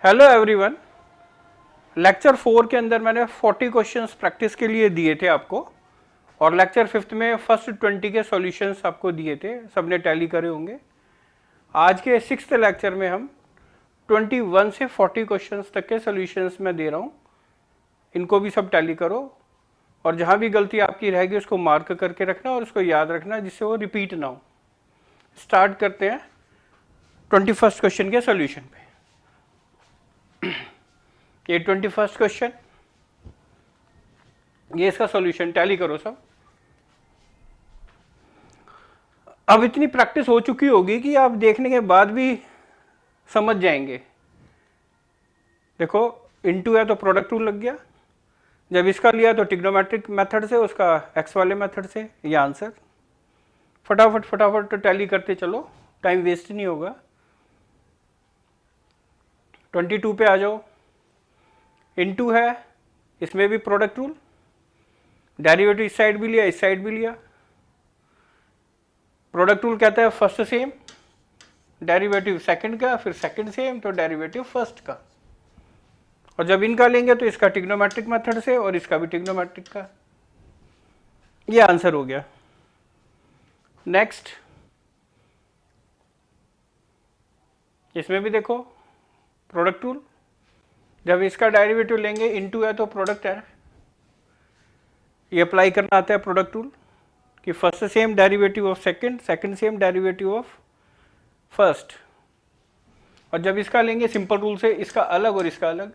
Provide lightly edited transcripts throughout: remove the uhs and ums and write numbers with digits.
Hello everyone. Lecture 4 के अंदर मैंने 40 क्वेश्चंस प्रैक्टिस के लिए दिए थे आपको, और लेक्चर 5 में फर्स्ट 20 के सॉल्यूशंस आपको दिए थे, सबने टैली करे होंगे। आज के 6th लेक्चर में हम 21 से 40 क्वेश्चंस तक के सॉल्यूशंस मैं दे रहा हूँ। इनको भी सब टैली करो, और जहाँ भी गलती आपकी रहेगी उसको मार्क करके रखना और उसको याद रखना, जिससे वो रिपीट ना हो। स्टार्ट करते हैं 21st क्वेश्चन के सॉल्यूशन पे। ये 21st क्वेश्चन, ये इसका सॉल्यूशन टैली करो सब। अब इतनी प्रैक्टिस हो चुकी होगी कि आप देखने के बाद भी समझ जाएंगे। देखो, इनटू है तो प्रोडक्ट रूल लग गया, जब इसका लिया तो ट्रिग्नोमेट्रिक मेथड से, उसका एक्स वाले मेथड से, ये आंसर। फटाफट फटाफट तो टैली करते चलो, टाइम वेस्ट नहीं होगा। 22 पे आ जाओ। इनटू है, इसमें भी प्रोडक्ट रूल, डेरिवेटिव इस साइड भी लिया इस साइड भी लिया। प्रोडक्ट रूल कहता है फर्स्ट सेम, डेरिवेटिव सेकंड का, फिर सेकंड सेम तो डेरिवेटिव फर्स्ट का। और जब इनका लेंगे तो इसका ट्रिग्नोमेट्रिक मेथड से और इसका भी ट्रिग्नोमेट्रिक का। ये आंसर हो गया। नेक्स्ट, इसमें भी देखो प्रोडक्ट रूल, जब इसका डेरिवेटिव लेंगे इनटू है तो प्रोडक्ट है, ये अप्लाई करना आता है प्रोडक्ट रूल कि first sem derivative of second, second same derivative of first. और जब इसका लेंगे सिंपल रूल से इसका अलग और इसका अलग,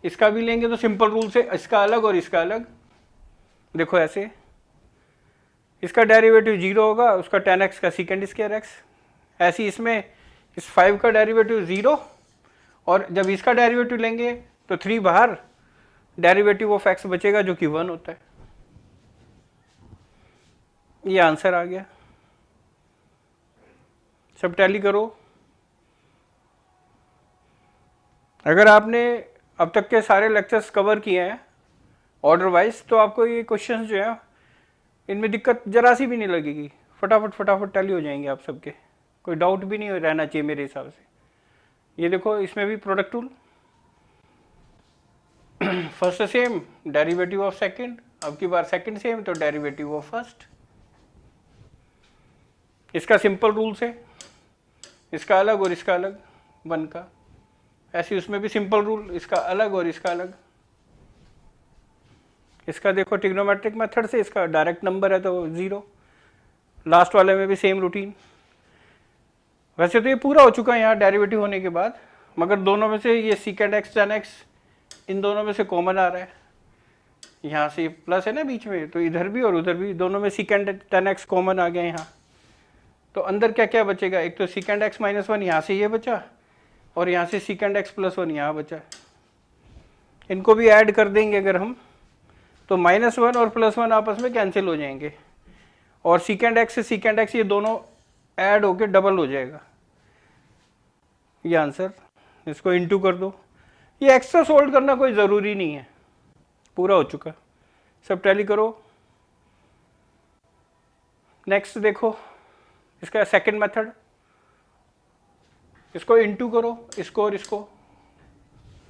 इसका भी लेंगे तो सिंपल रूल से इसका अलग और इसका अलग। देखो ऐसे, इसका डेरिवेटिव 0 होगा, उसका 10x का सेकंड स्क्वायर x। ऐसे इसमें इस 5 का डेरिवेटिव 0, और जब इसका डेरिवेटिव लेंगे तो 3 बाहर, डेरिवेटिव ऑफ x बचेगा जो कि 1 होता है। ये आंसर आ गया। सब टैली करो। अगर आपने अब तक के सारे लेक्चर्स कवर किए हैं ऑर्डर वाइज, तो आपको ये क्वेश्चंस जो है इनमें दिक्कत जरा सी भी नहीं लगेगी, फटाफट फटाफट टैली हो जाएंगे आप सबके, कोई डाउट भी नहीं रहना चाहिए मेरे हिसाब से। ये देखो, इसमें भी product rule, first sem derivative of second, अब की बार सेकंड सेम तो डेरिवेटिव ऑफ फर्स्ट। इसका सिंपल रूल से इसका अलग और इसका अलग 1 का। ऐसे उसमें भी सिंपल रूल, इसका अलग और इसका अलग। इसका देखो ट्रिग्नोमेट्रिक मेथड से, इसका डायरेक्ट नंबर है तो 0। लास्ट वाले में भी सेम रूटीन। वैसे तो ये पूरा हो चुका है यहाँ डेरिवेटिव होने के बाद, मगर दोनों में से ये सीकेंड एक्स टेन एक्स, इन दोनों में से कॉमन आ रहा है। यहाँ से प्लस है ना बीच में, तो इधर भी और उधर भी दोनों में सीकेंड 10x कॉमन आ गया यहाँ। तो अंदर क्या क्या बचेगा, एक तो सीकेंड एक्स माइनस 1 यहाँ से ये बचा, और यहाँ से सीकेंड एक्स प्लस 1 यहाँ बचा। इनको भी ऐड कर देंगे अगर हम, तो -1 और +1 आपस में कैंसिल हो जाएंगे, और सीकेंड एक्स से सीकेंड एक्स ये दोनों ऐड होके डबल हो जाएगा। ये आंसर, इसको इनटू कर दो। ये एक्स्ट्रा सोल्व करना कोई ज़रूरी नहीं है, पूरा हो चुका। सब टैली करो। नेक्स्ट देखो, इसका सेकंड मेथड, इसको इनटू करो, इसको और इसको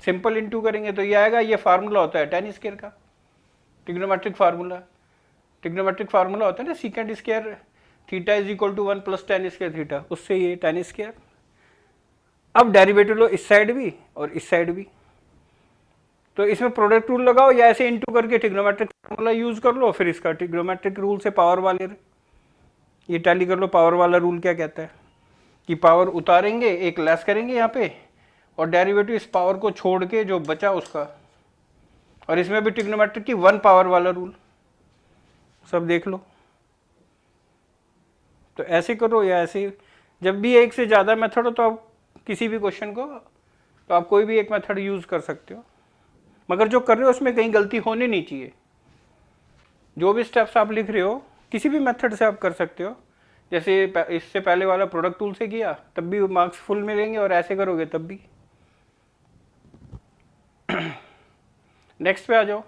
सिंपल इनटू करेंगे तो ये आएगा। ये फार्मूला होता है tan स्क्वायर का, ट्रिग्नोमेट्रिक फार्मूला। ट्रिग्नोमेट्रिक फार्मूला होता है ना, secant square theta is equal to 1 + tan square theta, उससे ये tan स्क्वायर। अब डेरिवेटिव लो इस साइड भी और इस साइड भी, तो इसमें प्रोडक्ट रूल लगाओ या ऐसे इनटू करके ट्रिग्नोमेट्रिक फार्मूला यूज कर लो, फिर इसका ट्रिग्नोमेट्रिक रूल से पावर वाले ये टैली कर लो। पावर वाला रूल क्या कहता है कि पावर उतारेंगे, एक लेस करेंगे यहाँ पे, और डेरिवेटिव इस पावर को छोड़ के जो बचा उसका। और इसमें भी ट्रिग्नोमेट्रिक की 1 पावर वाला रूल, सब देख लो। तो ऐसे करो या ऐसे, जब भी एक से ज़्यादा मेथड हो तो आप किसी भी क्वेश्चन को, तो आप कोई भी एक मेथड यूज़ कर सकते हो, मगर जो कर रहे हो उसमें कहीं गलती होनी नहीं चाहिए। जो भी स्टेप्स आप लिख रहे हो किसी भी मेथड से आप कर सकते हो। जैसे इससे पहले वाला प्रोडक्ट टूल से किया तब भी मार्क्स फुल मिलेंगे, और ऐसे करोगे तब भी। नेक्स्ट पे आ जाओ,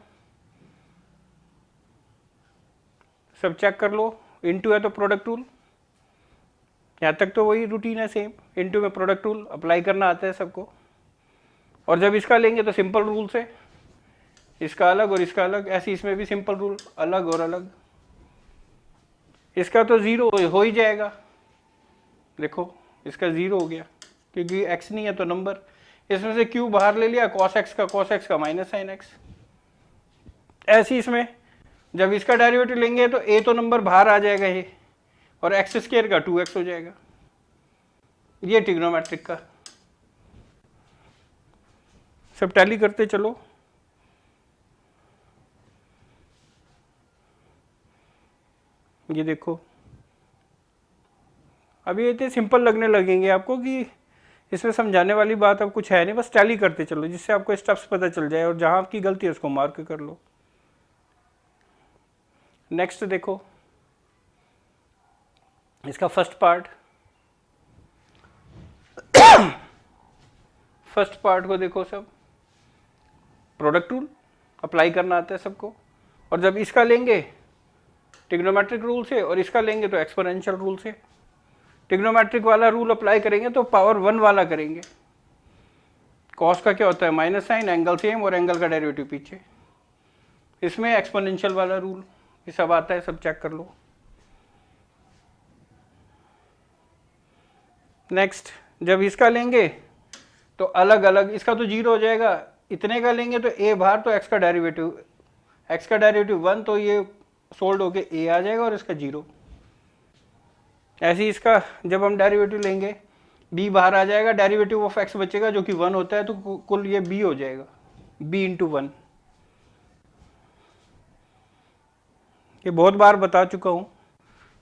सब चेक कर लो। इनटू है तो प्रोडक्ट टूल, यहाँ तक तो वही रूटीन है सेम। इनटू में प्रोडक्ट टूल अप्लाई करना आता है सबको। और जब इसका लेंगे तो सिंपल रूल से इसका अलग और इसका अलग, ऐसे इसमें भी सिंपल रूल, अलग और अलग। इसका तो 0 हो ही जाएगा, देखो इसका 0 हो गया क्योंकि x नहीं है तो नंबर। इसमें से q बाहर ले लिया, cos x का माइनस साइन x। ऐसे इसमें जब इसका डेरिवेटिव लेंगे तो a तो नंबर बाहर आ जाएगा ये, और एक्स स्क्वायर का 2x हो जाएगा। ये ट्रिग्नोमेट्रिक का। सब टैली करते चलो। ये देखो अभी ये इतने सिंपल लगने लगेंगे आपको कि इसमें समझाने वाली बात अब कुछ है नहीं, बस टैली करते चलो जिससे आपको स्टेप्स पता चल जाए और जहां आपकी गलती है उसको मार्क कर लो। नेक्स्ट देखो इसका फर्स्ट पार्ट। फर्स्ट पार्ट को देखो, सब प्रोडक्ट रूल अप्लाई करना आता है सबको। और जब इसका लेंगे ट्रिग्नोमेट्रिक रूल से और इसका लेंगे तो एक्सपोनेंशियल रूल से। ट्रिग्नोमेट्रिक वाला रूल अप्लाई करेंगे तो पावर 1 वाला करेंगे। कॉस का क्या होता है माइनस साइन, एंगल सेम और एंगल का डेरिवेटिव पीछे। इसमें एक्सपोनेंशियल वाला रूल ये सब आता है, सब चेक कर लो। नेक्स्ट जब इसका लेंगे तो अलग अलग, इसका तो 0 हो जाएगा, इतने का लेंगे तो a बाहर तो x का डेरिवेटिव 1 तो ये सोल्ड होके a आ जाएगा और इसका 0। ऐसे ही इसका जब हम डेरिवेटिव लेंगे b बाहर आ जाएगा, डेरिवेटिव ऑफ x बचेगा जो कि 1 होता है, तो कुल ये b हो जाएगा, b इंटू 1। ये बहुत बार बता चुका हूं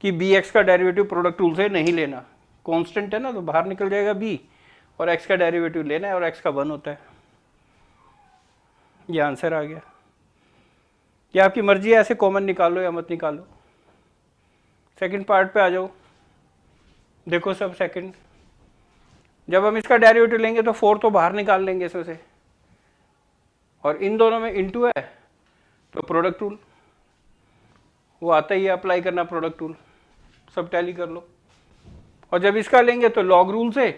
कि bx का डेरिवेटिव प्रोडक्ट रूल से नहीं लेना, कांस्टेंट है ना तो बाहर निकल जाएगा b, और x का डेरिवेटिव लेना है और x का 1 होता है। ये आंसर आ गया। ये आपकी मर्जी है, ऐसे कॉमन निकालो या मत निकालो। सेकंड पार्ट पे आ जाओ। देखो सब सेकंड, जब हम इसका डेरिवेटिव लेंगे तो 4 तो बाहर निकाल लेंगे इसमें से, और इन दोनों में इनटू है तो प्रोडक्ट रूल वो आता ही है अप्लाई करना, प्रोडक्ट रूल सब टैली कर लो। और जब इसका लेंगे तो लॉग रूल से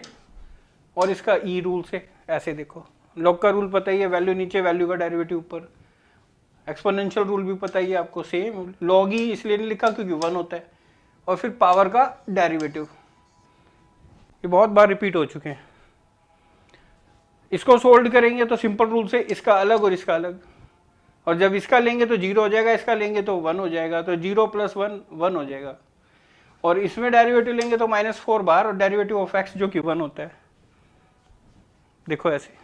और इसका ई रूल से। ऐसे देखो लॉग का रूल पता ही है, वैल्यू नीचे वैल्यू का डेरिवेटिव ऊपर। एक्सपोनेंशियल रूल भी पता ही है आपको, सेम। लॉग ही इसलिए नहीं लिखा क्योंकि 1 होता है, और फिर पावर का डेरिवेटिव। ये बहुत बार रिपीट हो चुके हैं। इसको सोल्व करेंगे तो सिंपल रूल से इसका अलग और इसका अलग, और जब इसका लेंगे तो 0 हो जाएगा, इसका लेंगे तो 1 हो जाएगा, तो 0 + 1 1 हो जाएगा। और इसमें डेरिवेटिव लेंगे तो -4 बाहर और डेरिवेटिव ऑफ x जो कि 1 होता है। देखो ऐसे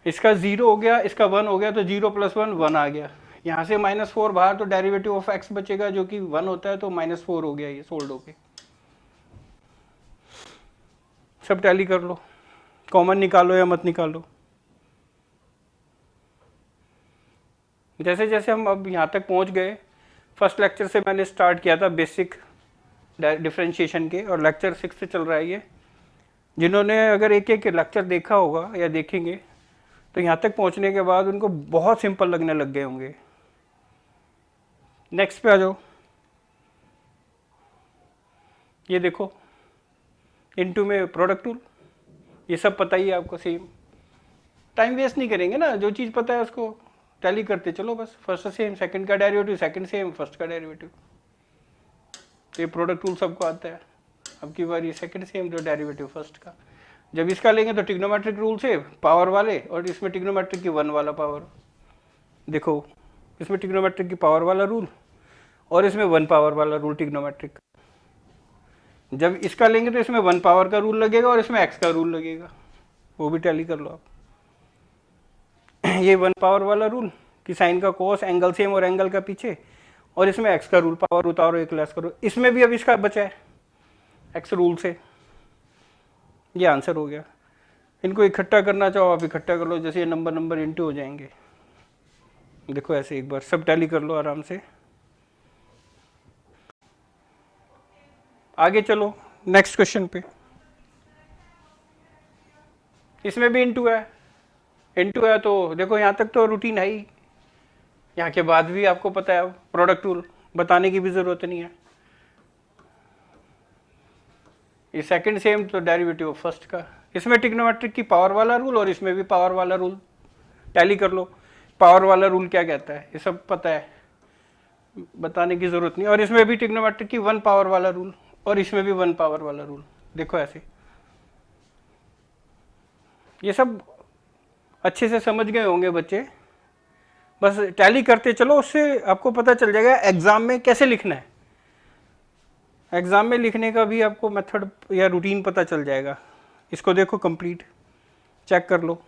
इसका 0 हो गया, इसका 1 हो गया, तो 0 + 1 1 आ गया। यहाँ से -4 बाहर तो डेरिवेटिव ऑफ x बचेगा जो कि 1 होता है, तो -4 हो गया ये सोल्ड होके। सब टैली कर लो, कॉमन निकालो या मत निकालो। जैसे जैसे हम अब यहाँ तक पहुँच गए, फर्स्ट लेक्चर से मैंने स्टार्ट किया था बेसिक डिफरेंशिएशन के, और लेक्चर 6 से चल रहा है ये। जिन्होंने अगर एक एक लेक्चर देखा होगा या देखेंगे तो यहाँ तक पहुँचने के बाद उनको बहुत सिंपल लगने लग गए होंगे। नेक्स्ट पे आ जाओ। ये देखो इनटू में प्रोडक्ट रूल, ये सब पता ही है आपको, सेम। टाइम वेस्ट नहीं करेंगे ना, जो चीज़ पता है उसको टैली करते चलो बस। फर्स्ट सेम, सेकंड का डेरिवेटिव सेकंड सेम, फर्स्ट का डेरिवेटिव। ये प्रोडक्ट रूल सबको आता है। अब की बार ये सेकंड सेम जो डेरिवेटिव फर्स्ट का। जब इसका लेंगे तो ट्रिग्नोमेट्रिक रूल से पावर वाले, और इसमें ट्रिग्नोमेट्रिक की 1 वाला पावर। देखो इसमें ट्रिग्नोमेट्रिक की पावर वाला रूल और इसमें 1 पावर वाला रूल ट्रिग्नोमेट्रिक। जब इसका लेंगे तो इसमें 1 पावर का रूल लगेगा और इसमें x का रूल लगेगा, वो भी टैली कर लो आप। ये 1 पावर वाला रूल कि साइन का कोस, एंगल सेम और एंगल का पीछे, और इसमें x का रूल, पावर उतारो एक लेस करो। इसमें भी अब इसका बचा है x रूल से। ये आंसर हो गया। इनको इकट्ठा करना चाहो आप इकट्ठा कर लो, जैसे ये नंबर इंटू हो जाएंगे। देखो ऐसे एक बार सब टैली कर लो आराम से। आगे चलो नेक्स्ट क्वेश्चन पे। इसमें भी इंटू है तो देखो यहाँ तक तो रूटीन है ही, यहाँ के बाद भी आपको पता है। अब प्रोडक्ट रूल बताने की भी जरूरत नहीं है। ये सेकंड सेम तो डेरिवेटिव ऑफ फर्स्ट का, इसमें ट्रिग्नोमेट्रिक की पावर वाला रूल और इसमें भी पावर वाला रूल, टैली कर लो। पावर वाला रूल क्या कहता है ये सब पता है, बताने की जरूरत नहीं। और इसमें भी ट्रिग्नोमेट्रिक की 1 पावर वाला रूल और इसमें भी 1 पावर वाला रूल। देखो ऐसे ये सब अच्छे से समझ गए होंगे बच्चे, बस टैली करते चलो, उससे आपको पता चल जाएगा एग्जाम में कैसे लिखना है। एग्जाम में लिखने का भी आपको मेथड या रूटीन पता चल जाएगा। इसको देखो कंप्लीट, चेक कर लो।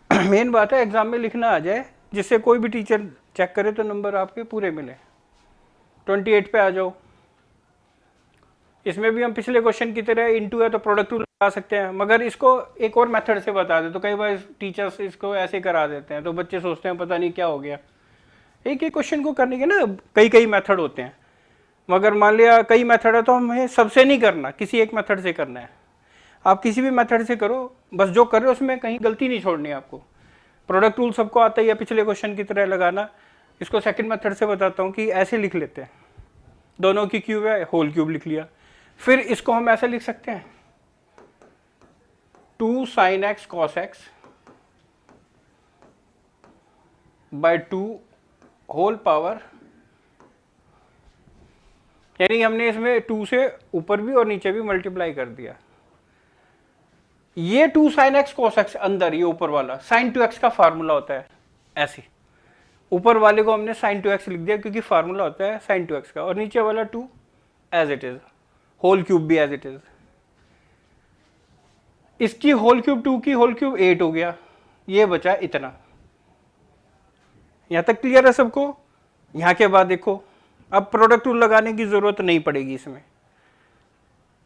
मेन बात है एग्जाम में लिखना आ जाए, जिससे कोई भी टीचर चेक करे तो नंबर आपके पूरे मिले। 28 पे आ जाओ। इसमें भी हम पिछले क्वेश्चन की तरह इनटू है तो प्रोडक्ट रूल लगा सकते हैं, मगर इसको एक और मेथड से बता दे तो कई बार टीचर्स इसको ऐसे करा देते हैं तो बच्चे सोचते हैं पता नहीं क्या हो गया। एक एक क्वेश्चन को करने के ना कई मेथड होते हैं, मगर मान लिया कई मेथड है तो हमें सबसे नहीं करना, किसी एक मेथड से करना है। आप किसी भी मेथड से करो, बस जो कर रहे हो उसमें कहीं गलती नहीं छोड़नी है आपको। प्रोडक्ट रूल सबको आता है पिछले क्वेश्चन की तरह लगाना। इसको सेकंड मेथड से बताता हूँ कि ऐसे लिख लेते हैं, दोनों की क्यूब है, होल क्यूब लिख लिया। फिर इसको हम ऐसे लिख सकते हैं 2 sin x cos x by 2 whole power, यानी हमने इसमें 2 से ऊपर भी और नीचे भी मल्टीप्लाई कर दिया। ये 2 sin x cos x अंदर, ये ऊपर वाला sin 2x का फार्मूला होता है। ऐसे ऊपर वाले को हमने sin 2x लिख दिया क्योंकि फार्मूला होता है sin 2x का, और नीचे वाला 2 as it is, whole cube भी एज इट इज। इसकी होल क्यूब 2 की होल क्यूब 8 हो गया, ये बचा इतना। यहां तक क्लियर है सबको? यहां के बाद देखो अब प्रोडक्ट रूल लगाने की जरूरत नहीं पड़ेगी इसमें।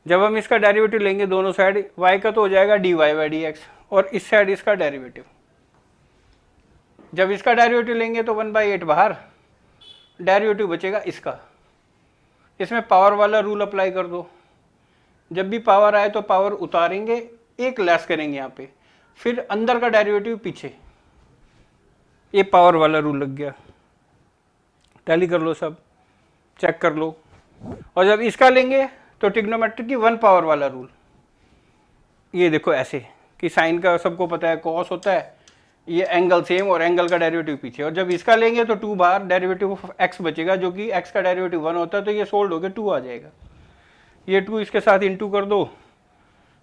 जब हम इसका डेरिवेटिव लेंगे दोनों साइड, y का तो हो जाएगा dy बाई डी एक्स, और इस साइड इसका डेरिवेटिव। जब इसका डेरिवेटिव लेंगे तो 1/8 बाहर, डेरिवेटिव बचेगा इसका। इसमें पावर वाला रूल अप्लाई कर दो, जब भी पावर आए तो पावर उतारेंगे, एक लेस करेंगे यहाँ पे, फिर अंदर का डेरिवेटिव पीछे, ये पावर वाला रूल लग गया। टैली कर लो सब, चेक कर लो। और जब इसका लेंगे तो ट्रिग्नोमेट्रिक की 1 पावर वाला रूल, ये देखो ऐसे कि साइन का सबको पता है कॉस होता है, ये एंगल सेम और एंगल का डेरिवेटिव पीछे। और जब इसका लेंगे तो 2 बाहर, डेरिवेटिव ऑफ x बचेगा, जो कि x का डेरिवेटिव 1 होता है, तो ये सोल्ड होकर 2 आ जाएगा। ये 2 इसके साथ इंटू कर दो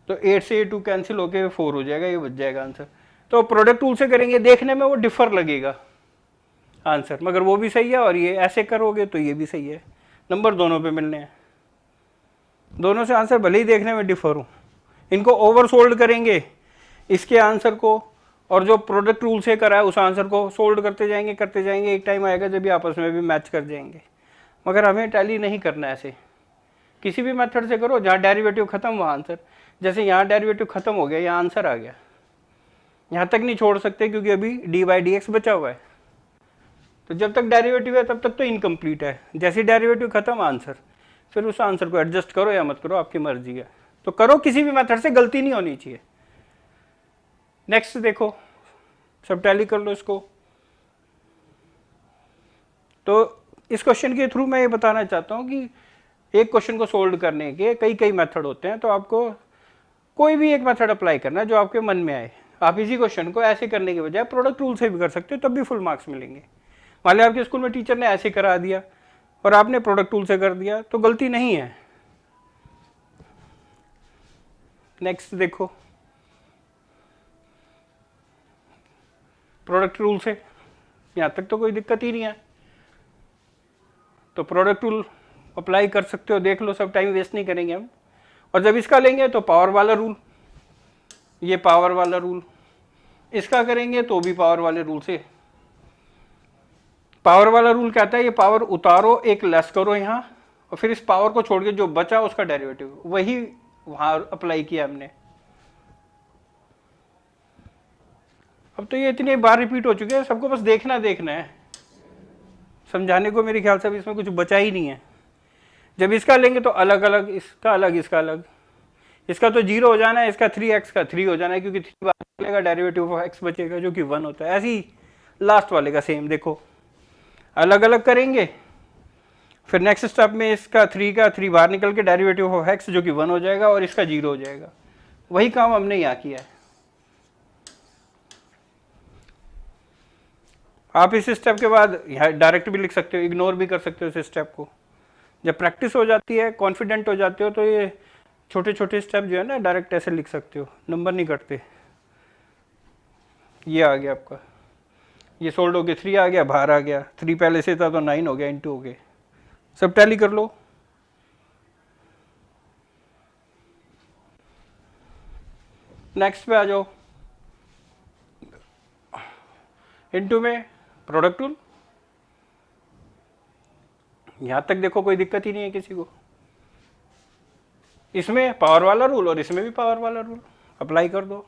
तो 8 से ये 2 कैंसिल होकर 4 हो जाएगा, ये बच जाएगा आंसर। तो प्रोडक्ट टूल से करेंगे, देखने में वो डिफर लगेगा आंसर, मगर वो भी सही है। और ये ऐसे करोगे तो ये भी सही है, नंबर दोनों पे मिलने हैं। दोनों से आंसर भले ही देखने में डिफर हो, इनको ओवर सोल्ड करेंगे इसके आंसर को, और जो प्रोडक्ट रूल से करा है उस आंसर को सोल्ड करते जाएंगे, एक टाइम आएगा जब भी आपस में भी मैच कर जाएंगे। मगर हमें टैली नहीं करना ऐसे, किसी भी मेथड से करो जहाँ डेरिवेटिव खत्म वहाँ आंसर। जैसे यहाँ डेरिवेटिव खत्म हो गया, यहाँ आंसर आ गया, यहाँ तक नहीं छोड़ सकते क्योंकि अभी डी बाई डी एक्स बचा हुआ है। तो जब तक डेरिवेटिव है तब तक तो इनकम्प्लीट है, जैसे डेरिवेटिव खत्म आंसर, फिर उस आंसर को एडजस्ट करो या मत करो, आपकी मर्जी है। तो करो, किसी भी मेथड से गलती नहीं होनी चाहिए। नेक्स्ट देखो, सब टैली कर लो इसको। तो इस क्वेश्चन के थ्रू मैं ये बताना चाहता हूँ कि एक क्वेश्चन को सोल्व करने के कई मेथड होते हैं, तो आपको कोई भी एक मेथड अप्लाई करना है जो आपके मन में आए। आप इसी क्वेश्चन को ऐसे करने के बजाय प्रोडक्ट रूल से भी कर सकते हो, तब भी फुल मार्क्स मिलेंगे। मान लिया आपके स्कूल में टीचर ने ऐसे करा दिया और आपने प्रोडक्ट रूल से कर दिया, तो गलती नहीं है। नेक्स्ट देखो, प्रोडक्ट रूल से यहाँ तक तो कोई दिक्कत ही नहीं है, तो प्रोडक्ट रूल अप्लाई कर सकते हो। देख लो सब, टाइम वेस्ट नहीं करेंगे हम। और जब इसका लेंगे तो पावर वाला रूल, ये पावर वाला रूल, इसका करेंगे तो भी पावर वाले रूल से। पावर वाला रूल कहता है ये पावर उतारो, एक लेस करो यहाँ, और फिर इस पावर को छोड़ के जो बचा उसका डेरिवेटिव, वही वहां अप्लाई किया हमने। अब तो ये इतनी बार रिपीट हो चुके हैं, सबको बस देखना है, समझाने को मेरे ख्याल से इसमें कुछ बचा ही नहीं है। जब इसका लेंगे तो अलग अलग, इसका अलग, इसका अलग, इसका तो 0 हो जाना है, इसका 3x का 3 हो जाना है, क्योंकि 3 बार चलेगा, डेरिवेटिव ऑफ x बचेगा जो कि 1 होता है। ऐसे ही लास्ट वाले का सेम देखो, अलग अलग करेंगे, फिर नेक्स्ट स्टेप में इसका 3 का 3 बाहर निकल के डेरिवेटिव ऑफ एक्स जो कि 1 हो जाएगा और इसका 0 हो जाएगा। वही काम हमने यहाँ किया है। आप इस स्टेप के बाद यहाँ डायरेक्ट भी लिख सकते हो, इग्नोर भी कर सकते हो इस स्टेप को। जब प्रैक्टिस हो जाती है, कॉन्फिडेंट हो जाते हो, तो ये छोटे छोटे स्टेप जो है ना डायरेक्ट ऐसे लिख सकते हो, नंबर नहीं कटते। ये आ गया आपका, ये सोल्ड हो गया, 3 आ गया, बाहर आ गया, 3 पहले से था तो 9 हो गया, इंटू हो गए। सब टैली कर लो। नेक्स्ट पे आ जाओ। इंटू में प्रोडक्ट रूल, यहां तक देखो कोई दिक्कत ही नहीं है किसी को। इसमें पावर वाला रूल और इसमें भी पावर वाला रूल अप्लाई कर दो।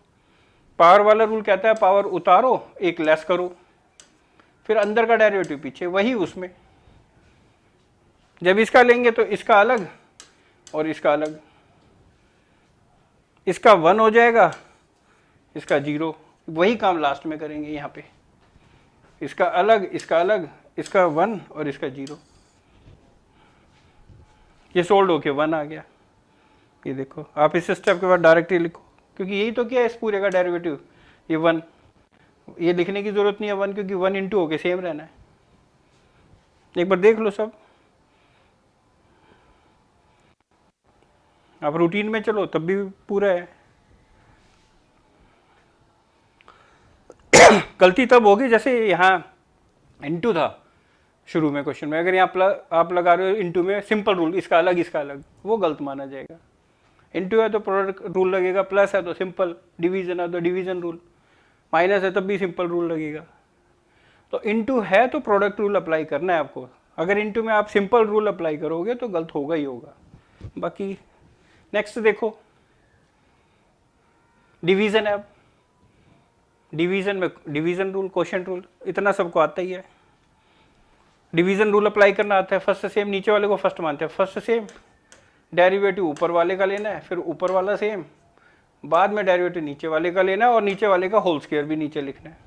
पावर वाला रूल कहता है पावर उतारो, एक लेस करो, फिर अंदर का डेरिवेटिव पीछे, वही उसमें। जब इसका लेंगे तो इसका अलग और इसका अलग, इसका 1 हो जाएगा, इसका 0। वही काम लास्ट में करेंगे यहाँ पे, इसका अलग, इसका अलग, इसका 1 और इसका 0। ये सोल्ड होके 1 आ गया। ये देखो, आप इस स्टेप के बाद डायरेक्टली लिखो, क्योंकि यही तो क्या है इस पूरे का डेरिवेटिव, ये 1। ये लिखने की जरूरत नहीं है 1, क्योंकि 1 इंटू होके सेम रहना है। एक बार देख लो सब, आप रूटीन में चलो तब भी पूरा है। गलती तब होगी जैसे यहाँ इंटू था शुरू में क्वेश्चन में, अगर यहाँ आप लगा रहे हो इंटू में सिंपल रूल, इसका अलग इसका अलग, वो गलत माना जाएगा। इंटू है तो प्रोडक्ट रूल लगेगा, प्लस है तो सिंपल, डिवीजन है तो डिवीजन रूल, माइनस है तब भी सिंपल रूल लगेगा। तो इंटू है तो प्रोडक्ट रूल अप्लाई करना है आपको। अगर इंटू में आप सिंपल रूल अप्लाई करोगे तो गलत होगा ही होगा। बाकी नेक्स्ट देखो, डिवीजन है। अब डिवीजन में डिवीजन रूल, क्वोशिएंट रूल, इतना सबको आता ही है। डिवीजन रूल अप्लाई करना आता है। फर्स्ट सेम, नीचे वाले को फर्स्ट मानते हैं, फर्स्ट सेम, डेरिवेटिव ऊपर वाले का लेना है, फिर ऊपर वाला सेम, बाद में डेरिवेटिव नीचे वाले का लेना है और नीचे वाले का होल स्क्वायर भी नीचे लिखना है।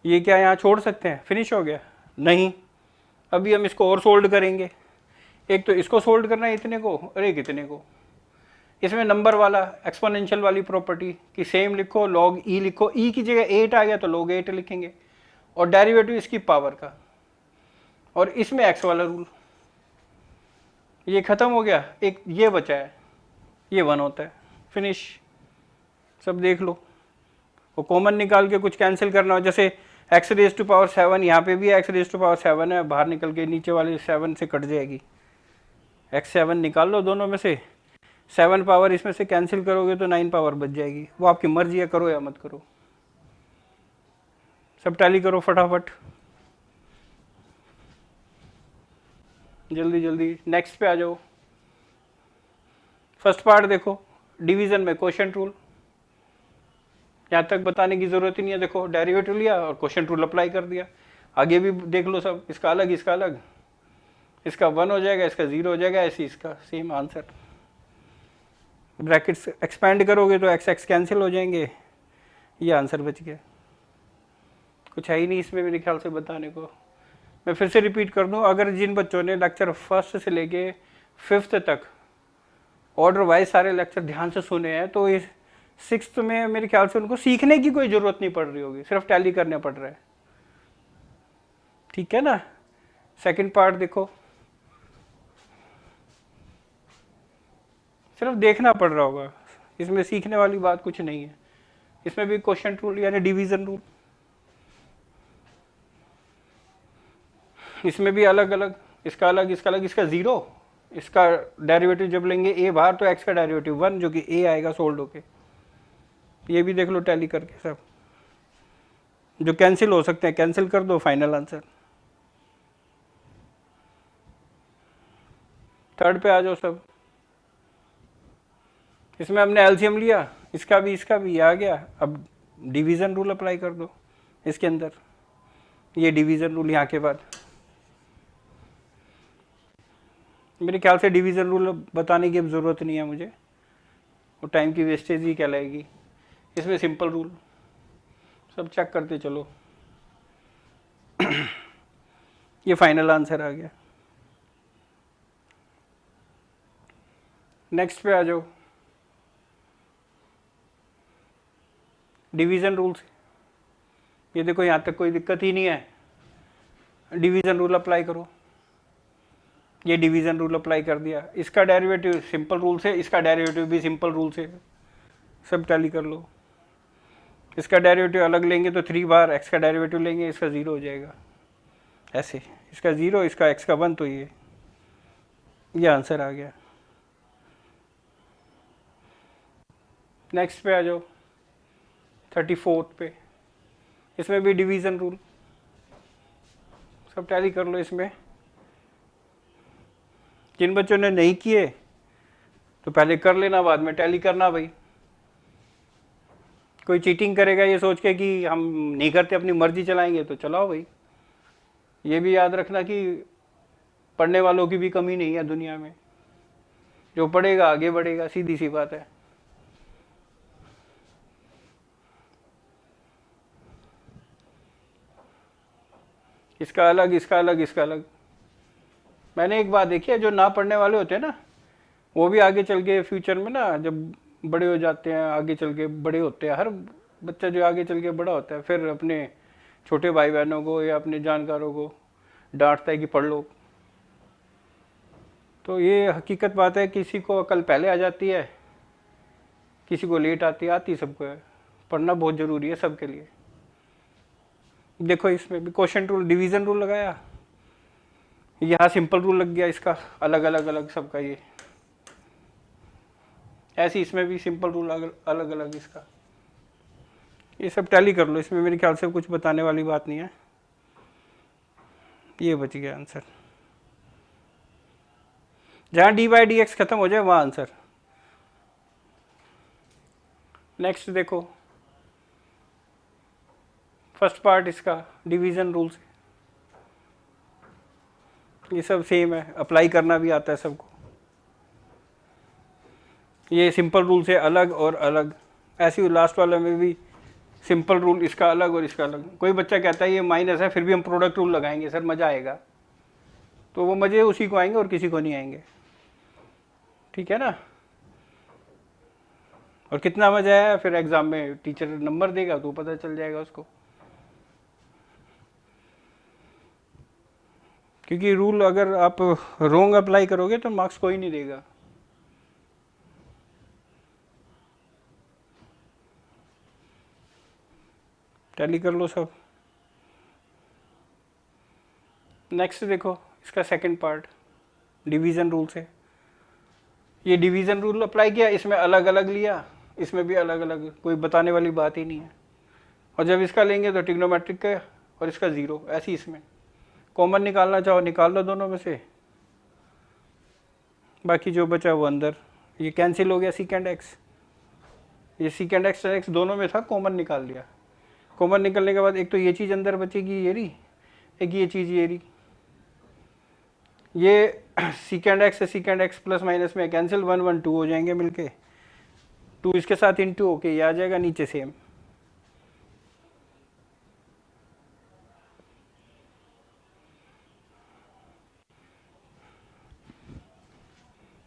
ये क्या यहाँ छोड़ सकते हैं, फिनिश हो गया? नहीं, अभी हम इसको और सोल्ड करेंगे। एक तो इसको सोल्ड करना है इतने को और एक इतने को। इसमें नंबर वाला एक्सपोनेंशियल वाली प्रॉपर्टी कि सेम लिखो, लॉग ई लिखो, ई की जगह 8 आ गया तो लॉग 8 लिखेंगे, और डेरिवेटिव इसकी पावर का। और इसमें एक्स वाला रूल, ये खत्म हो गया, एक ये बचा है, ये 1 होता है, फिनिश। सब देख लो। वो कॉमन निकाल के कुछ कैंसिल करना हो, जैसे एक्स रेज टू पावर 7, यहाँ पे भी एक्स रेज टू पावर 7 है, बाहर निकल के नीचे वाले 7 से कट जाएगी। एक्स 7 निकाल लो दोनों में से, 7 पावर इसमें से कैंसिल करोगे तो 9 पावर बच जाएगी। वो आपकी मर्जी है, करो या मत करो। सब टैली करो फटाफट, जल्दी जल्दी। नेक्स्ट पे आ जाओ। फर्स्ट पार्ट देखो, डिवीजन में क्वोशिएंट रूल, यहाँ तक बताने की जरूरत ही नहीं है। देखो, डेरिवेटिव लिया और क्वोशिएंट रूल अप्लाई कर दिया। आगे भी देख लो सब, इसका अलग इसका अलग, इसका 1 हो जाएगा, इसका 0 हो जाएगा, ऐसे इसका सेम आंसर। ब्रैकेट्स एक्सपैंड करोगे तो एक्स एक्स कैंसिल हो जाएंगे, ये आंसर बच गया। कुछ है ही नहीं इसमें मेरे ख्याल से बताने को। मैं फिर से रिपीट कर दूं, अगर जिन बच्चों ने लेक्चर फर्स्ट से लेके 5th तक ऑर्डर वाइज सारे लेक्चर ध्यान से सुने हैं, तो इस 6th में मेरे ख्याल से उनको सीखने की कोई ज़रूरत नहीं पड़ रही होगी, सिर्फ टैली करना पड़ रहा है। ठीक है ना? सेकंड पार्ट देखो, सिर्फ देखना पड़ रहा होगा, इसमें सीखने वाली बात कुछ नहीं है। इसमें भी क्वोशिएंट रूल यानी डिवीजन रूल, इसमें भी अलग अलग, इसका अलग इसका अलग, इसका 0, इसका डेरिवेटिव जब लेंगे a बाहर तो x का डेरिवेटिव 1 जो कि a आएगा सोल्ड होके। ये भी देख लो टैली करके सब, जो कैंसिल हो सकते हैं कैंसिल कर दो, फाइनल आंसर। थर्ड पे आ जाओ सब। इसमें हमने एलसीएम लिया, इसका भी आ गया। अब डिवीजन रूल अप्लाई कर दो इसके अंदर, ये डिवीजन रूल यहाँ के बाद। मेरे ख्याल से डिवीजन रूल बताने की अब ज़रूरत नहीं है मुझे, वो टाइम की वेस्टेज ही कहलाएगी। इसमें सिंपल रूल, सब चेक करते चलो। ये फाइनल आंसर आ गया। नेक्स्ट पे आ जाओ, डिवीज़न रूल से। ये देखो यहाँ तक कोई दिक्कत ही नहीं है, डिवीज़न रूल अप्लाई करो। ये डिवीज़न रूल अप्लाई कर दिया, इसका डेरिवेटिव सिंपल रूल से, इसका डेरिवेटिव भी सिंपल रूल से, सब टैली कर लो। इसका डेरिवेटिव अलग लेंगे तो 3 बार, एक्स का डेरिवेटिव लेंगे इसका 0 हो जाएगा, ऐसे इसका 0, इसका एक्स का 1, तो ये आंसर आ गया। नेक्स्ट पे आ जाओ 34 पे, इसमें भी डिवीज़न रूल, सब टैली कर लो। इसमें जिन बच्चों ने नहीं किए तो पहले कर लेना, बाद में टैली करना भाई। कोई चीटिंग करेगा ये सोच के कि हम नहीं करते, अपनी मर्जी चलाएंगे, तो चलाओ भाई। ये भी याद रखना कि पढ़ने वालों की भी कमी नहीं है दुनिया में, जो पढ़ेगा आगे बढ़ेगा, सीधी सी बात है। इसका अलग, इसका अलग, इसका अलग। मैंने एक बात देखी है, जो ना पढ़ने वाले होते हैं ना, वो भी आगे चल के फ्यूचर में ना, जब बड़े हो जाते हैं, आगे चल के बड़े होते हैं, हर बच्चा जो आगे चल के बड़ा होता है, फिर अपने छोटे भाई बहनों को या अपने जानकारों को डांटता है कि पढ़ लो। तो ये हकीकत बात है, किसी को अकल पहले आ जाती है, किसी को लेट आती सबको है। पढ़ना बहुत ज़रूरी है सबके लिए। देखो इसमें भी क्वेश्चन रूल, डिवीज़न रूल लगाया, यहाँ सिंपल रूल लग गया, इसका अलग अलग अलग सबका। ये ऐसे इसमें भी सिंपल रूल अलग अलग इसका। ये सब टैली कर लो, इसमें मेरे ख्याल से कुछ बताने वाली बात नहीं है। ये बच गया आंसर, जहाँ dy/dx खत्म हो जाए वहाँ आंसर। नेक्स्ट देखो, फर्स्ट पार्ट इसका डिवीज़न रूल से, ये सब सेम है, अप्लाई करना भी आता है सबको। ये सिंपल रूल से अलग और अलग, ऐसे ही लास्ट वाले में भी सिंपल रूल, इसका अलग और इसका अलग। कोई बच्चा कहता है ये माइनस है, फिर भी हम प्रोडक्ट रूल लगाएंगे सर, मज़ा आएगा, तो वो मज़े उसी को आएंगे और किसी को नहीं आएंगे, ठीक है ना। और कितना मज़ा आया फिर एग्ज़ाम में टीचर नंबर देगा तो पता चल जाएगा उसको, क्योंकि रूल अगर आप रोंग अप्लाई करोगे तो मार्क्स कोई नहीं देगा। टैली कर लो सब। नेक्स्ट देखो इसका सेकंड पार्ट, डिवीज़न रूल से। ये डिवीज़न रूल अप्लाई किया, इसमें अलग अलग लिया, इसमें भी अलग अलग, कोई बताने वाली बात ही नहीं है। और जब इसका लेंगे तो ट्रिग्नोमेट्रिक का और इसका 0, ऐसी इसमें कॉमन निकालना चाहो निकाल लो दोनों में से, बाकी जो बचा वो अंदर। ये कैंसिल हो गया सीकेंड एक्स, ये सीकेंड एक्स दोनों में था, कॉमन निकाल लिया। कॉमन निकलने के बाद एक तो ये चीज़ अंदर बचेगी, ये रही, एक ये चीज़ ये रही। ये सीकेंड एक्स से सीकेंड एक्स प्लस माइनस में कैंसिल, 1 1 2 हो जाएंगे मिलके, 2 इसके साथ इनटू होके ये आ जाएगा नीचे सेम।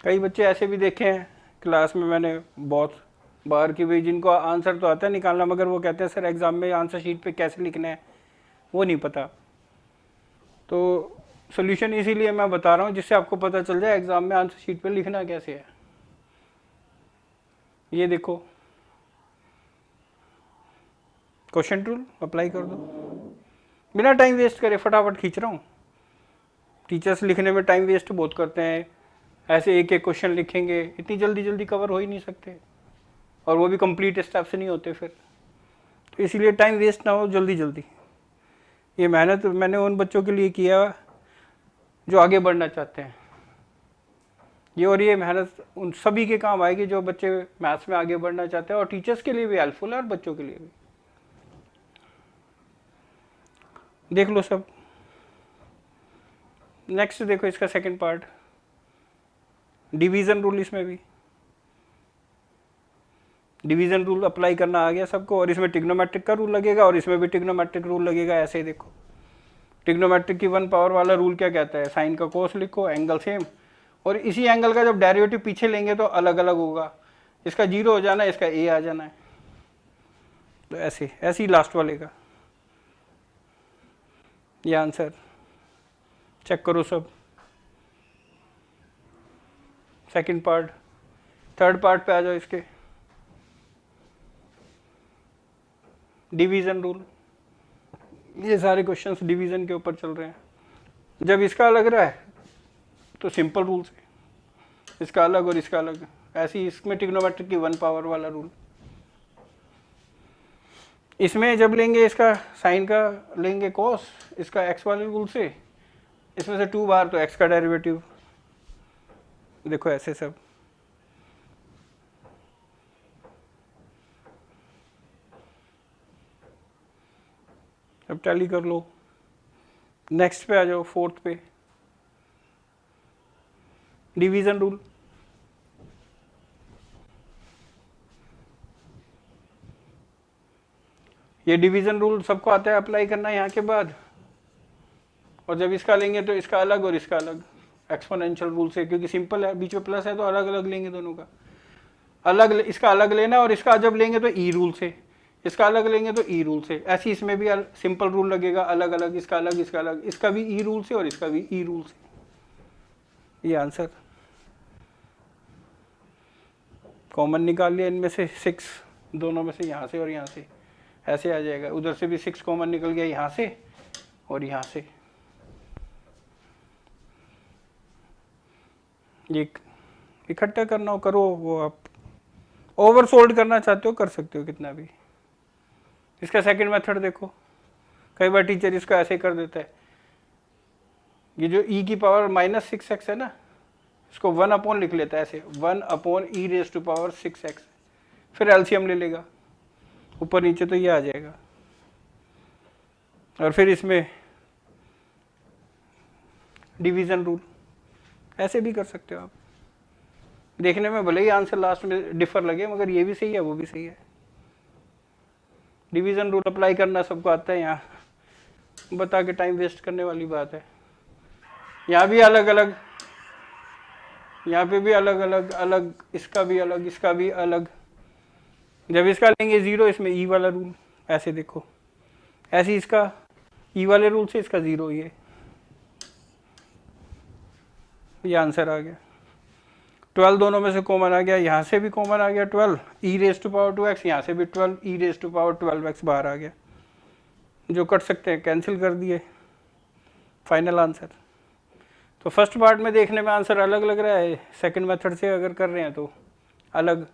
कई बच्चे ऐसे भी देखे हैं क्लास में मैंने बहुत बार की, भाई जिनको आंसर तो आता है निकालना, मगर वो कहते हैं सर एग्ज़ाम में आंसर शीट पे कैसे लिखना है वो नहीं पता। तो सोल्यूशन इसीलिए मैं बता रहा हूँ जिससे आपको पता चल जाए एग्ज़ाम में आंसर शीट पे लिखना कैसे है। ये देखो क्वेश्चन रूल अप्लाई कर दो, बिना टाइम वेस्ट करे, फटाफट खींच रहा हूँ। टीचर्स लिखने में टाइम वेस्ट बहुत करते हैं, ऐसे एक एक क्वेश्चन लिखेंगे, इतनी जल्दी जल्दी कवर हो ही नहीं सकते, और वो भी कंप्लीट स्टेप से नहीं होते फिर, तो इसीलिए टाइम वेस्ट ना हो, जल्दी जल्दी। ये मेहनत मैंने उन बच्चों के लिए किया जो आगे बढ़ना चाहते हैं, ये और ये मेहनत उन सभी के काम आएगी जो बच्चे मैथ्स में आगे बढ़ना चाहते हैं, और टीचर्स के लिए भी हेल्पफुल है और बच्चों के लिए भी। देख लो सब। नेक्स्ट देखो इसका सेकंड पार्ट, डिवीज़न रूल। इसमें भी डिवीज़न रूल अप्लाई करना आ गया सबको, और इसमें ट्रिग्नोमेट्रिक का रूल लगेगा और इसमें भी ट्रिग्नोमेट्रिक रूल लगेगा। ऐसे ही देखो, ट्रिग्नोमेट्रिक की 1 पावर वाला रूल क्या कहता है, साइन का कोस लिखो, एंगल सेम, और इसी एंगल का जब डेरिवेटिव पीछे लेंगे तो अलग अलग होगा, इसका 0 हो जाना है, इसका a आ जाना है। तो ऐसे ऐसे ही लास्ट वाले का ये आंसर चेक करो सब। सेकंड पार्ट, थर्ड पार्ट पे आ जाओ इसके। डिवीजन रूल, ये सारे क्वेश्चंस डिवीजन के ऊपर चल रहे हैं। जब इसका अलग रहा है तो सिंपल रूल से, इसका अलग और इसका अलग, ऐसे ही इसमें ट्रिग्नोमेट्रिक की 1 पावर वाला रूल। इसमें जब लेंगे इसका साइन का लेंगे कॉस, इसका एक्स वाले रूल से, इसमें से 2 बार तो एक्स का डेरिवेटिव। देखो ऐसे सब। अब टैली कर लो। नेक्स्ट पे आ जाओ, फोर्थ पे, डिवीजन रूल। ये डिवीजन रूल सबको आता है अप्लाई करना यहाँ के बाद। और जब इसका लेंगे तो इसका अलग और इसका अलग, एक्सपोनेंशियल रूल से, क्योंकि सिंपल है, बीच में प्लस है तो अलग अलग लेंगे दोनों का। अलग, इसका अलग लेना, और इसका जब लेंगे तो ई रूल से, इसका अलग लेंगे तो ई रूल से। ऐसे ही इसमें भी सिंपल रूल लगेगा, अलग अलग, इसका अलग इसका अलग, इसका भी ई रूल से और इसका भी ई रूल से। ये आंसर कॉमन निकाल लिया इनमें से 6, दोनों में से, यहाँ से और यहाँ से, ऐसे आ जाएगा। उधर से भी 6 कॉमन निकल गया, यहाँ से और यहाँ से। ये इकट्ठा करना हो करो, वो आप ओवर सोल्ड करना चाहते हो कर सकते हो कितना भी। इसका सेकंड मेथड देखो, कई बार टीचर इसको ऐसे कर देता है, ये जो e की पावर -6x है ना, इसको 1 अपॉन लिख लेता है ऐसे, 1 upon e raise to power 6x, फिर एलसीएम ले लेगा ऊपर नीचे तो ये आ जाएगा। और फिर इसमें डिवीजन रूल, ऐसे भी कर सकते हो आप। देखने में भले ही आंसर लास्ट में डिफर लगे, मगर ये भी सही है वो भी सही है। डिवीजन रूल अप्लाई करना सबको आता है, यहाँ बता के टाइम वेस्ट करने वाली बात है। यहाँ भी अलग अलग, यहाँ पे भी अलग अलग, अलग इसका भी अलग, इसका भी अलग। जब इसका लेंगे 0, इसमें ई वाला रूल, ऐसे देखो, ऐसे इसका ई वाले रूल से इसका 0, ये आंसर आ गया। 12 दोनों में से कॉमन आ गया, यहाँ से भी कॉमन आ गया 12 ई रेज़ टू पावर 2x, यहाँ से भी 12 ई रेज़ टू पावर 12x बाहर आ गया। जो कट सकते हैं कैंसिल कर दिए, फाइनल आंसर। तो फर्स्ट पार्ट में देखने में आंसर अलग लग रहा है, सेकंड मेथड से अगर कर रहे हैं तो अलग।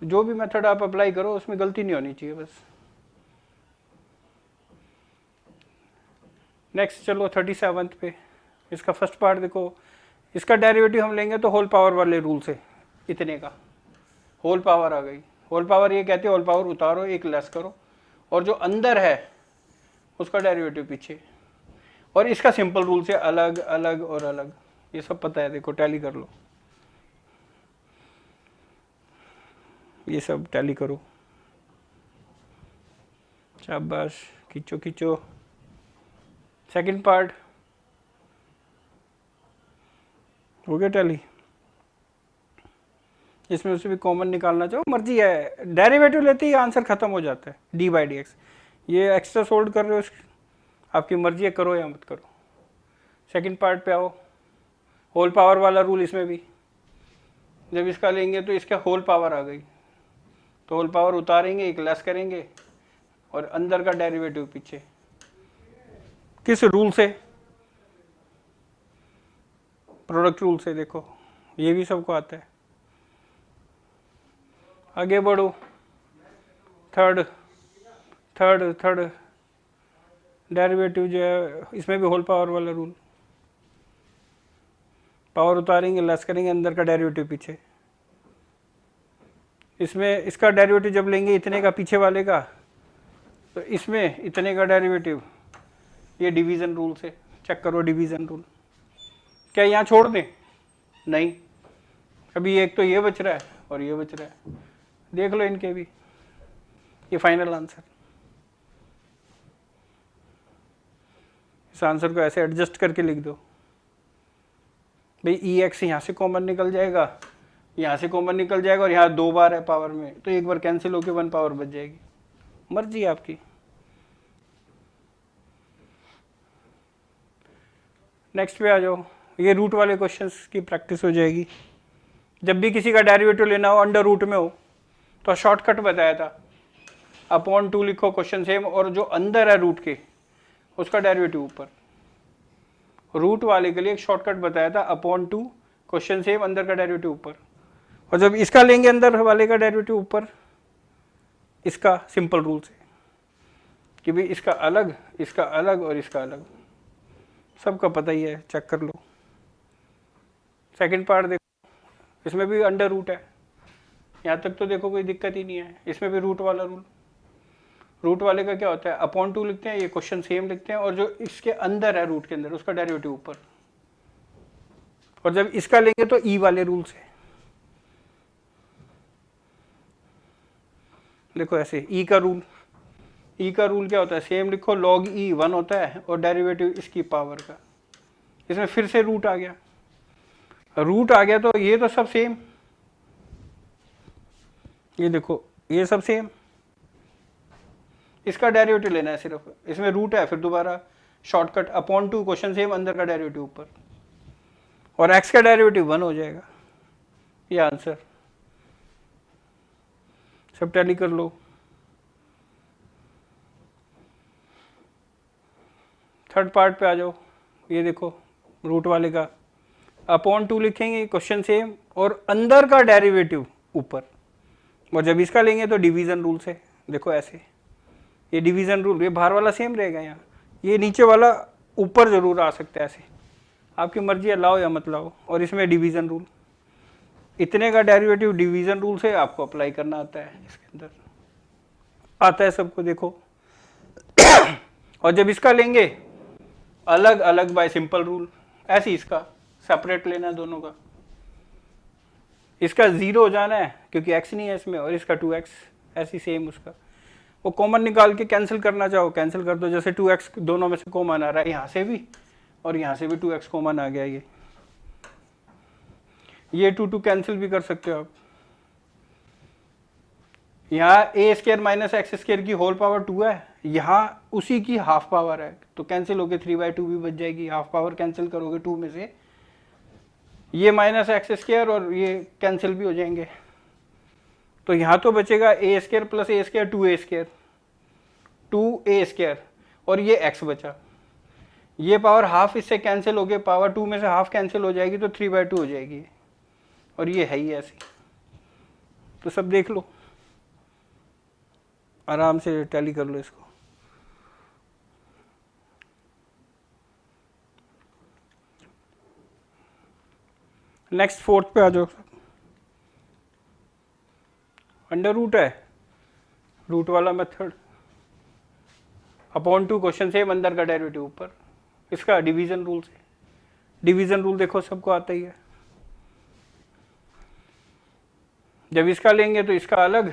जो भी मेथड आप अप्लाई करो उसमें गलती नहीं होनी चाहिए बस। नेक्स्ट चलो 37 पे, इसका फर्स्ट पार्ट देखो। इसका डेरिवेटिव हम लेंगे तो होल पावर वाले रूल से, इतने का होल पावर आ गई। होल पावर ये कहते हैं होल पावर उतारो, एक लेस करो, और जो अंदर है उसका डेरिवेटिव पीछे। और इसका सिंपल रूल से अलग अलग और अलग, ये सब पता है, देखो टैली कर लो, ये सब टैली करो, शाबाश, खींचो खींचो। सेकंड पार्ट हो गया टैली। इसमें से भी कॉमन निकालना चाहो, मर्जी है, डेरिवेटिव लेते ही आंसर खत्म हो जाता है, d/dx। ये एक्स्ट्रा सोल्ड कर रहे हो, आपकी मर्जी है, करो या मत करो। सेकंड पार्ट पे आओ, होल पावर वाला रूल इसमें भी, जब इसका लेंगे तो इसका होल पावर आ गई, तो होल पावर उतारेंगे, एक लेस करेंगे, और अंदर का डेरिवेटिव पीछे। किस रूल से? प्रोडक्ट रूल से। देखो ये भी सबको आता है। आगे बढ़ो, थर्ड डेरिवेटिव जो है, इसमें भी होल पावर वाला रूल, पावर उतारेंगे, लेस करेंगे, अंदर का डेरिवेटिव पीछे। इसमें इसका डेरिवेटिव जब लेंगे इतने का पीछे वाले का, तो इसमें इतने का डेरिवेटिव, ये डिवीजन रूल से। चेक करो डिवीजन रूल। क्या यहाँ छोड़ दें? नहीं, अभी एक तो ये बच रहा है और ये बच रहा है, देख लो इनके भी। ये फाइनल आंसर। इस आंसर को ऐसे एडजस्ट करके लिख दो, भाई ई एक्स यहाँ से कॉमन निकल जाएगा, यहाँ से कॉमन निकल जाएगा, और यहाँ 2 बार है पावर में, तो एक बार कैंसिल होकर 1 पावर बच जाएगी। मर्जी है आपकी। नेक्स्ट पे आ जाओ। ये रूट वाले क्वेश्चंस की प्रैक्टिस हो जाएगी। जब भी किसी का डेरिवेटिव लेना हो अंडर रूट में हो तो शॉर्टकट बताया था, अपॉन 2 लिखो क्वेश्चन सेम, और जो अंदर है रूट के उसका डेरिवेटिव ऊपर। रूट वाले के लिए एक शॉर्टकट बताया था, अपॉन 2 क्वेश्चन सेम, अंदर का डेरिवेटिव ऊपर। और जब इसका लेंगे अंदर वाले का डेरिवेटिव ऊपर, इसका सिंपल रूल से कि भाई इसका अलग, इसका अलग और इसका अलग, सबका पता ही है, चेक कर लो। सेकंड पार्ट देखो, इसमें भी अंडर रूट है, यहाँ तक तो देखो कोई दिक्कत ही नहीं है। इसमें भी रूट वाला रूल। रूट वाले का क्या होता है, अपॉन 2 लिखते हैं, ये क्वेश्चन सेम लिखते हैं, और जो इसके अंदर है रूट के अंदर उसका डेरिवेटिव ऊपर। और जब इसका लेंगे तो ई वाले रूल से, देखो ऐसे ई का रूल। ई का रूल क्या होता है, सेम लिखो, लॉग ई 1 होता है और डेरिवेटिव इसकी पावर का। इसमें फिर से रूट आ गया, रूट आ गया तो ये तो सब सेम, ये देखो ये सब सेम। इसका डेरिवेटिव लेना है सिर्फ, इसमें रूट है, फिर दोबारा शॉर्टकट अपॉन 2 क्वेश्चन सेम, अंदर का डेरिवेटिव ऊपर, और एक्स का डेरिवेटिव 1 हो जाएगा। ये आंसर। सब टैली कर लो। थर्ड पार्ट पे आ जाओ। ये देखो रूट वाले का अपॉन 2 लिखेंगे, क्वेश्चन सेम, और अंदर का डेरिवेटिव ऊपर। और जब इसका लेंगे तो डिवीजन रूल से, देखो ऐसे, ये डिवीजन रूल, ये बाहर वाला सेम रहेगा, यहाँ ये नीचे वाला ऊपर जरूर आ सकता है, ऐसे आपकी मर्जी है, लाओ या मत लाओ। और इसमें डिवीजन रूल, इतने का डेरिवेटिव डिवीजन रूल से आपको अप्लाई करना आता है, इसके अंदर आता है सबको, देखो। और जब इसका लेंगे अलग अलग बाय सिंपल रूल, ऐसे इसका सेपरेट लेना है दोनों का। इसका 0 हो जाना है क्योंकि x नहीं है इसमें, और इसका 2x, ऐसी सेम उसका। वो कॉमन निकाल के कैंसिल करना चाहो कैंसिल कर दो, जैसे 2x दोनों में से कॉमन आ रहा है, यहाँ से भी और यहाँ से भी 2x कॉमन आ गया। ये 2 कैंसिल भी कर सकते हो आप। यहाँ a square minus x square की होल पावर 2 है, यहाँ उसी की हाफ पावर है, तो कैंसिल होके 3/2 भी बच जाएगी। हाफ पावर कैंसिल करोगे 2 में से, ये माइनस एक्स स्क्वायर और ये कैंसिल भी हो जाएंगे, तो यहाँ तो बचेगा a square plus a square 2a square, 2a square, और ये x बचा। ये पावर हाफ इससे कैंसिल हो गए, पावर 2 में से हाफ कैंसिल हो जाएगी, तो 3/2 हो जाएगी, और ये है ही ऐसी। तो सब देख लो, आराम से टैली कर लो इसको। नेक्स्ट फोर्थ पे आ जाओ। अंडर रूट है, रूट वाला मेथड, अपॉन 2 क्वेश्चन सेम, अंदर का डेरिवेटिव ऊपर। इसका डिवीजन रूल से, डिवीजन रूल देखो सबको आता ही है। जब इसका लेंगे तो इसका अलग,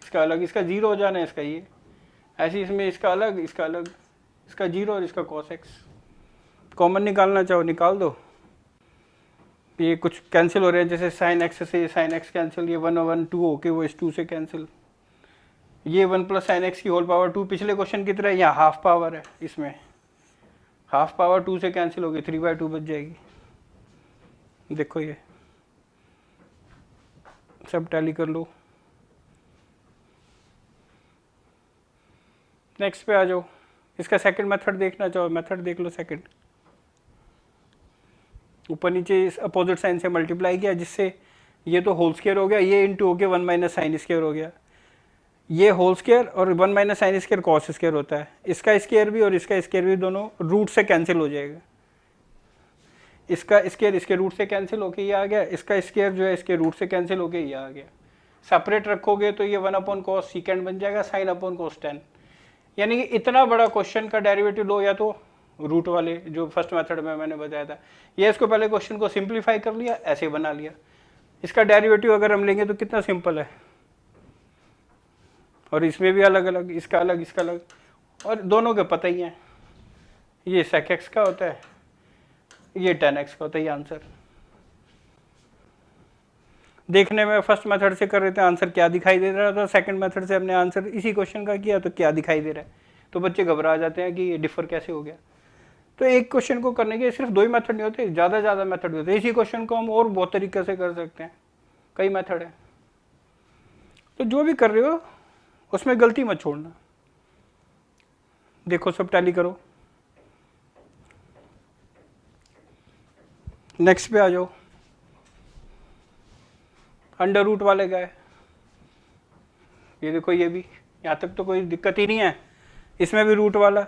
इसका अलग, इसका 0 हो जाना है, इसका ये ऐसे, इसमें इसका अलग, इसका अलग, इसका 0 और इसका cos x। कॉमन निकालना चाहो निकाल दो, ये कुछ कैंसिल हो रहे हैं, जैसे साइन एक्स से साइन एक्स कैंसिल, ये 1/1 2 होके वो इस 2 से कैंसिल, ये 1 प्लस साइन एक्स की होल पावर 2, पिछले क्वेश्चन की तरह यहाँ हाफ पावर है, इसमें हाफ पावर 2 से कैंसिल होगी, 3/2 बच जाएगी। देखो ये सब टैली कर लो। नेक्स्ट पे आ जाओ। इसका सेकंड मेथड देखना चाहो, मेथड देख लो सेकंड। ऊपर नीचे इस अपोजिट साइन से मल्टीप्लाई किया, जिससे ये तो होल स्क्वायर हो गया, ये इंटू हो गया 1 माइनस साइन स्क्वायर हो गया, ये होल स्क्वायर और 1 minus sine square cos square होता है। इसका स्क्वायर भी और इसका स्क्वायर भी दोनों रूट से कैंसिल हो जाएगा। इसका स्क्वायर इसके रूट से कैंसिल होके ये आ गया, इसका स्क्वायर जो है इसके रूट से कैंसिल होके ये आ गया। सेपरेट रखोगे तो ये 1/cos सीकेंड बन जाएगा, साइन अपॉन cos tan। यानी कि इतना बड़ा क्वेश्चन का डेरिवेटिव लो, या तो रूट वाले जो फर्स्ट मेथड में मैंने बताया था, ये इसको पहले क्वेश्चन को सिंप्लीफाई कर लिया, ऐसे बना लिया। इसका डेरिवेटिव अगर हम लेंगे तो कितना सिंपल है, और इसमें भी अलग अलग, इसका अलग, इसका अलग, और दोनों के पता ही है। ये sec x का होता है, ये tan x का होता है, ये आंसर। देखने में फर्स्ट मेथड से कर रहे थे आंसर क्या दिखाई दे रहा था, सेकंड मेथड से हमने आंसर इसी क्वेश्चन का किया तो क्या दिखाई दे रहा है, तो बच्चे घबरा जाते हैं कि ये डिफर कैसे हो गया। तो एक क्वेश्चन को करने के सिर्फ 2 ही मेथड नहीं होते, ज़्यादा मेथड होते हैं। इसी क्वेश्चन को हम और बहुत तरीके से कर सकते हैं, कई मेथड है। तो जो भी कर रहे हो उसमें गलती मत छोड़ना। देखो सब टैली करो। नेक्स्ट पे आ जाओ। अंडर रूट वाले गए, ये देखो, ये भी यहाँ तक तो कोई दिक्कत ही नहीं है। इसमें भी रूट वाला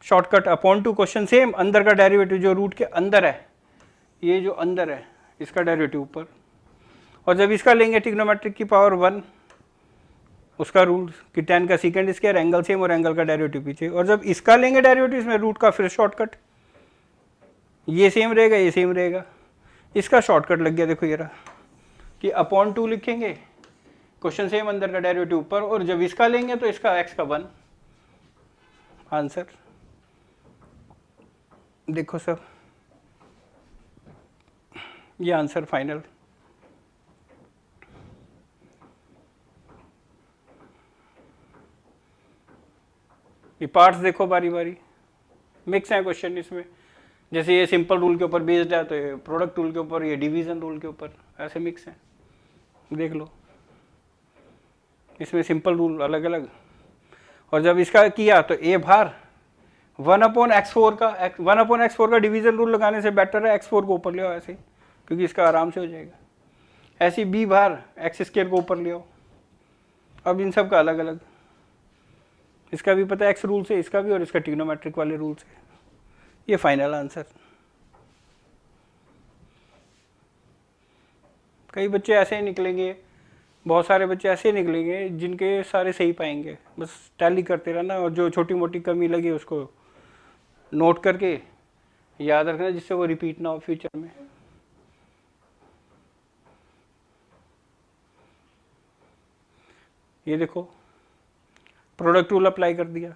shortcut upon two question same, अंदर का डेरिवेटिव जो रूट के अंदर है, ये जो अंदर है इसका डेरिवेटिव ऊपर। और जब इसका लेंगे ट्रिग्नोमेट्रिक की पावर 1, उसका रूल कि 10 का सेकंड स्क्वायर, एंगल सेम और एंगल का डेरिवेटिव पीछे। और जब इसका लेंगे डेरिवेटिव इसमें रूट का, फिर शॉर्टकट, ये सेम रहेगा ये सेम रहेगा। इसका शॉर्टकट लग गया, देखो ये रहा कि अपॉन 2 लिखेंगे, क्वेश्चन सेम, अंदर का डेरिवेटिव ऊपर, और जब इसका लेंगे तो इसका x का 1 आंसर। देखो सब, ये आंसर फाइनल। ये पार्ट्स देखो बारी बारी, मिक्स है क्वेश्चन इसमें। जैसे ये सिंपल रूल के ऊपर बेस्ड है, तो ये प्रोडक्ट रूल के ऊपर, ये डिवीजन रूल के ऊपर, ऐसे मिक्स है। देख लो, इसमें सिंपल रूल अलग अलग। और जब इसका किया तो ए भार 1/x4 का, 1/x4 का डिवीजन रूल लगाने से बेटर है x4 को ऊपर ले आओ ऐसे, क्योंकि इसका आराम से हो जाएगा। ऐसे बी भार x² को ऊपर ले आओ। अब इन सब का अलग अलग, इसका भी पता है x रूल से, इसका भी, और इसका ट्रिग्नोमेट्रिक वाले रूल से। ये फाइनल आंसर। कई बच्चे ऐसे ही निकलेंगे, बहुत सारे बच्चे ऐसे निकलेंगे जिनके सारे सही पाएंगे। बस टैली करते रहना, और जो छोटी मोटी कमी लगी उसको नोट करके याद रखना, जिससे वो रिपीट ना हो फ्यूचर में। ये देखो, प्रोडक्ट रूल अप्लाई कर दिया।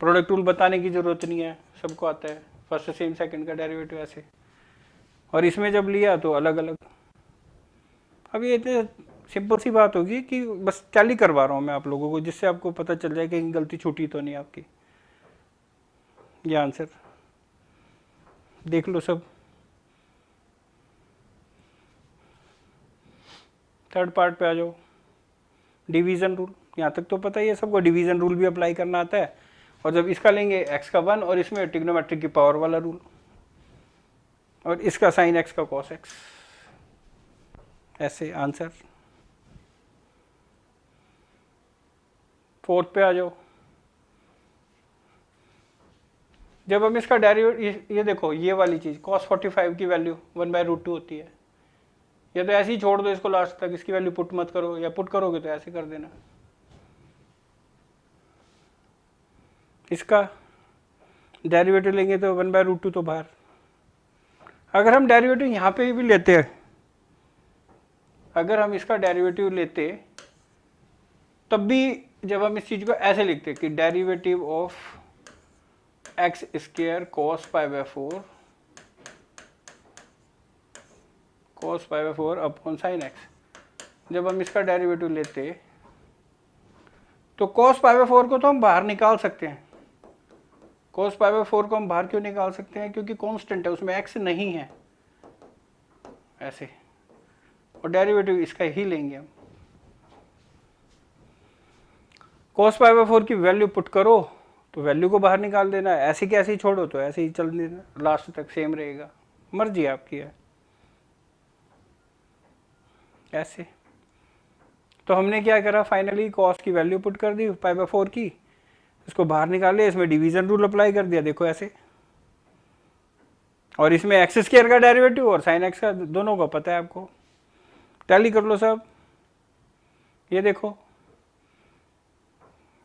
प्रोडक्ट रूल बताने की ज़रूरत नहीं है, सबको आता है, फर्स्ट सेम सेकंड का डेरिवेटिव ऐसे। और इसमें जब लिया तो अलग अलग। अब ये इतने सिंपल सी बात होगी कि बस टैली करवा रहा हूँ मैं आप लोगों को, जिससे आपको पता चल जाए कि गलती छूटी तो नहीं आपकी। ये आंसर देख लो सब। थर्ड पार्ट पे आ जाओ। डिवीज़न रूल, यहाँ तक तो पता ही है सबको, डिवीज़न रूल भी अप्लाई करना आता है। और जब इसका लेंगे x का 1, और इसमें ट्रिग्नोमेट्रिक की पावर वाला रूल, और इसका साइन x का cos x, ऐसे आंसर। फोर्थ पे आ जाओ। जब हम इसका डेरिवेटिव, ये देखो ये वाली चीज़ cos 45 की वैल्यू 1/√2 होती है। या तो ऐसे ही छोड़ दो इसको लास्ट तक, इसकी वैल्यू पुट मत करो, या पुट करोगे तो ऐसे कर देना। इसका डेरिवेटिव लेंगे तो 1/√2 तो बाहर। अगर हम डेरिवेटिव यहाँ पे भी लेते हैं, अगर हम इसका डेरिवेटिव लेते तब भी जब हम इस चीज़ को ऐसे लिखते कि derivative of x² cos π/4 cos π/4 upon sine x, जब हम इसका डेरिवेटिव लेते तो cos π/4 को तो हम बाहर निकाल सकते हैं। cos π/4 को हम बाहर क्यों निकाल सकते हैं? क्योंकि कांस्टेंट है, उसमें x नहीं है ऐसे, और डेरिवेटिव इसका ही लेंगे हम। cos π/4 की वैल्यू पुट करो तो वैल्यू को बाहर निकाल देना है, ऐसे की ऐसे ही छोड़ो तो ऐसे ही चल देना, लास्ट तक सेम रहेगा, मर्जी आपकी है ऐसे। तो हमने क्या करा, फाइनली cos की वैल्यू पुट कर दी π/4 की, इसको बाहर निकाल लिया, इसमें डिवीजन रूल अप्लाई कर दिया, देखो ऐसे। और इसमें x² का डेरिवेटिव और sin x का, दोनों का पता है आपको, टैली कर लो सब। ये देखो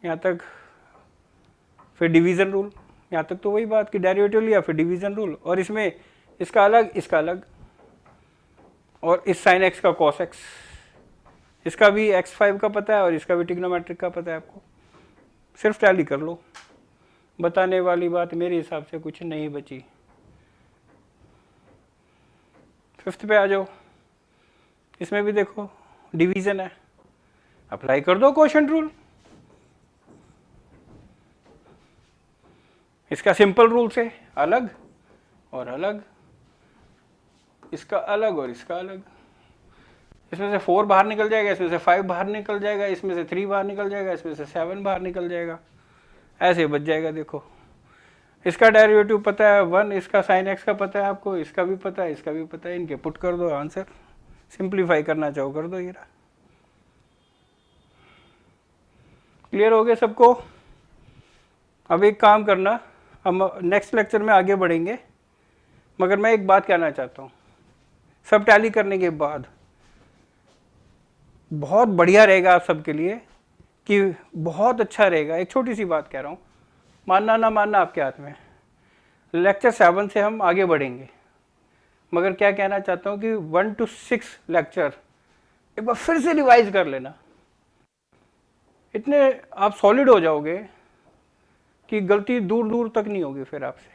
यहाँ तक, फिर डिवीजन रूल, यहाँ तक तो वही बात कि डेरिवेटिव लिया फिर डिवीजन रूल, और इसमें इसका अलग इसका अलग, और इस sin x का cos x, इसका भी x5 का पता है और इसका भी ट्रिग्नोमेट्रिक का पता है आपको, सिर्फ टैली कर लो। बताने वाली बात मेरे हिसाब से कुछ नहीं बची। फिफ्थ पे आ जाओ। इसमें भी देखो डिवीजन है, अप्लाई कर दो क्वोशंट रूल। इसका सिंपल रूल से अलग और अलग, इसका अलग और इसका अलग। इसमें से 4 बाहर निकल जाएगा, इसमें से 5 बाहर निकल जाएगा, इसमें से 3 बाहर निकल जाएगा, इसमें से 7 बाहर निकल जाएगा, ऐसे बच जाएगा। देखो इसका डेरिवेटिव पता है 1, इसका साइन एक्स का पता है आपको, इसका भी पता है, इसका भी पता है, इनके पुट कर दो आंसर। सिंप्लीफाई करना चाहो कर दो। ये रहा, क्लियर हो गया सबको। अब एक काम करना, हम नेक्स्ट लेक्चर में आगे बढ़ेंगे, मगर मैं एक बात कहना चाहता हूँ, सब टैली करने के बाद बहुत बढ़िया रहेगा आप सबके लिए, कि बहुत अच्छा रहेगा। एक छोटी सी बात कह रहा हूँ, मानना ना मानना आपके हाथ में। लेक्चर 7 से हम आगे बढ़ेंगे, मगर क्या कहना चाहता हूँ कि 1 to 6 लेक्चर एक बार फिर से रिवाइज कर लेना, इतने आप सॉलिड हो जाओगे कि गलती दूर दूर तक नहीं होगी फिर आपसे।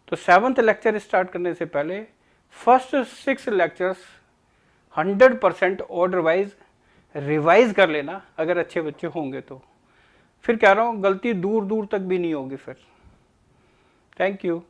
तो 7th लेक्चर स्टार्ट करने से पहले first 6 lectures 100% order wise revise कर लेना, अगर अच्छे बच्चे होंगे तो। फिर कह रहा हूँ गलती दूर दूर तक भी नहीं होगी फिर। Thank you.